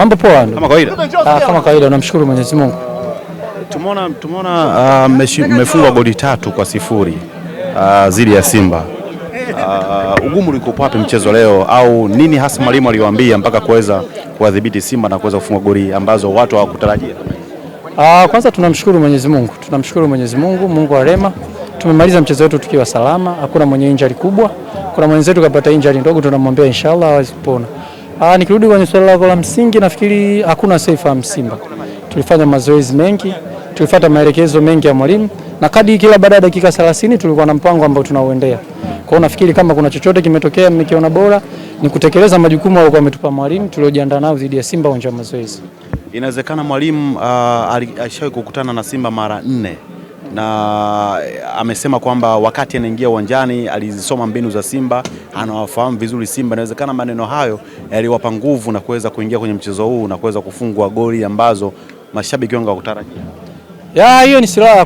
Mambo poa. Kama kawaida. Kama kawaida, namshukuru Mwenyezi Mungu. Tumeona mmefungwa goli 3-0 dhidi ya Simba. Ugumu ulikuwa wapi mchezo leo, au nini hasa mwalimu aliwaambia mpaka kuweza kuwadhibiti Simba na kuweza kufunga goli ambazo watu hawakutarajia? Kwanza tunamshukuru Mwenyezi Mungu. Mungu wa rehema. Tumemaliza mchezo wetu tukiwa salama, hakuna mwenye injury kubwa. Kuna mwenzetu kapata injury ndogo, tunamwambia inshallah aweze kupona. Nikirudi kwenye swali lako la msingi, nafikiri hakuna sifa Simba. Tulifanya mazoezi mengi, tulifuata maelekezo mengi ya mwalimu, na kadi kila baada ya dakika 30 tulikuwa na mpango ambao tunauendea. Kwa hiyo nafikiri kama kuna chochote kimetokea mmekiona bora ni kutekeleza majukumu aliyokuwa ametupa mwalimu tuliojiandaa nao dhidi ya Simba uwanja wa mazoezi. Inawezekana mwalimu alishawahi kukutana na Simba mara 4 na amesema kwamba wakati anaingia uwanjani alizisoma mbinu za Simba, anawafahamu vizuri Simba. Inawezekana maneno hayo yaliwapa nguvu na kuweza kuingia kwenye mchezo huu na kuweza kufungwa goli ambazo mashabiki wengi hawakutarajia. Hiyo ni silaha ya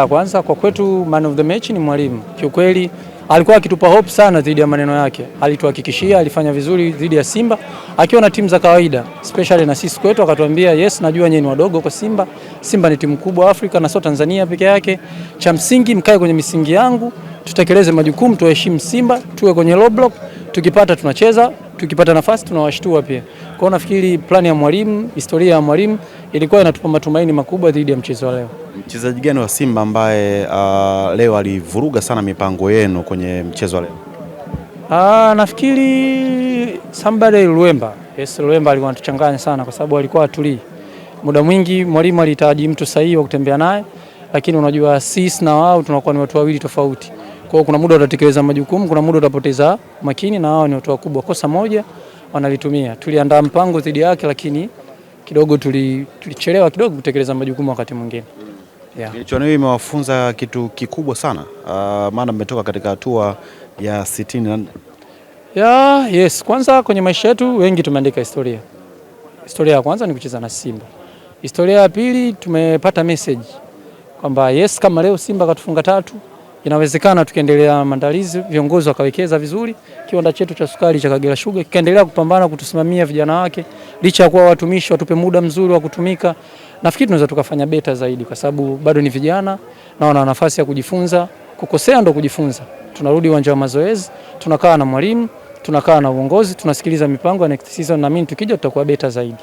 kwanza kwa kwetu. Man of the match ni mwalimu. Kiukweli alikuwa akitupa hope sana dhidi ya maneno yake. Alituhakikishia alifanya vizuri dhidi ya Simba akiwa na timu za kawaida, especially na sisi kwetu, akatuambia yes, najua nyinyi ni wadogo kwa Simba. Simba ni timu kubwa Afrika na sio Tanzania peke yake. Cha msingi mkae kwenye misingi yangu, tutekeleze majukumu, tuheshimu Simba, tuwe kwenye low block, tukipata tunacheza, tukipata nafasi tunawashtua pia. Kwa hiyo nafikiri plani ya mwalimu, historia ya mwalimu ilikuwa inatupa matumaini makubwa dhidi ya mchezo wa leo. Mchezaji gani wa Simba ambaye leo alivuruga sana mipango yenu kwenye mchezo wa leo? Nafikiri somebody Luemba. Yes, Luemba alikuwa anatuchanganya sana kwa sababu alikuwa atulii. Muda mwingi mwalimu alihitaji mtu sahihi wa kutembea naye, lakini unajua sisi na wao tunakuwa ni watu wawili tofauti. Kwa hiyo kuna muda utatekeleza majukumu, kuna muda utapoteza makini, na wao ni watu wakubwa. Kosa moja wanalitumia. Tuliandaa mpango dhidi yake, lakini kidogo tulichelewa kidogo kutekeleza majukumu wakati mwingine. Michuano hii imewafunza kitu kikubwa sana, maana mmetoka katika hatua ya 60. Yes, kwanza kwenye maisha yetu wengi tumeandika historia. Historia ya kwanza ni kucheza na Simba. Historia ya pili tumepata message kwamba yes, kama leo Simba katufunga 3, inawezekana tukiendelea maandalizi, viongozi wakawekeza vizuri, kiwanda chetu cha sukari cha Kagera Sugar kikaendelea kupambana kutusimamia vijana wake, licha ya kuwa watumishi watupe muda mzuri wa kutumika. Nafikiri tunaweza tukafanya beta zaidi kwa sababu bado ni vijana na wana nafasi ya kujifunza. Kukosea ndo kujifunza. Tunarudi uwanja wa mazoezi, tunakaa na mwalimu, tunakaa na uongozi, tunasikiliza mipango ya next season, na mimi tukija tutakuwa beta zaidi.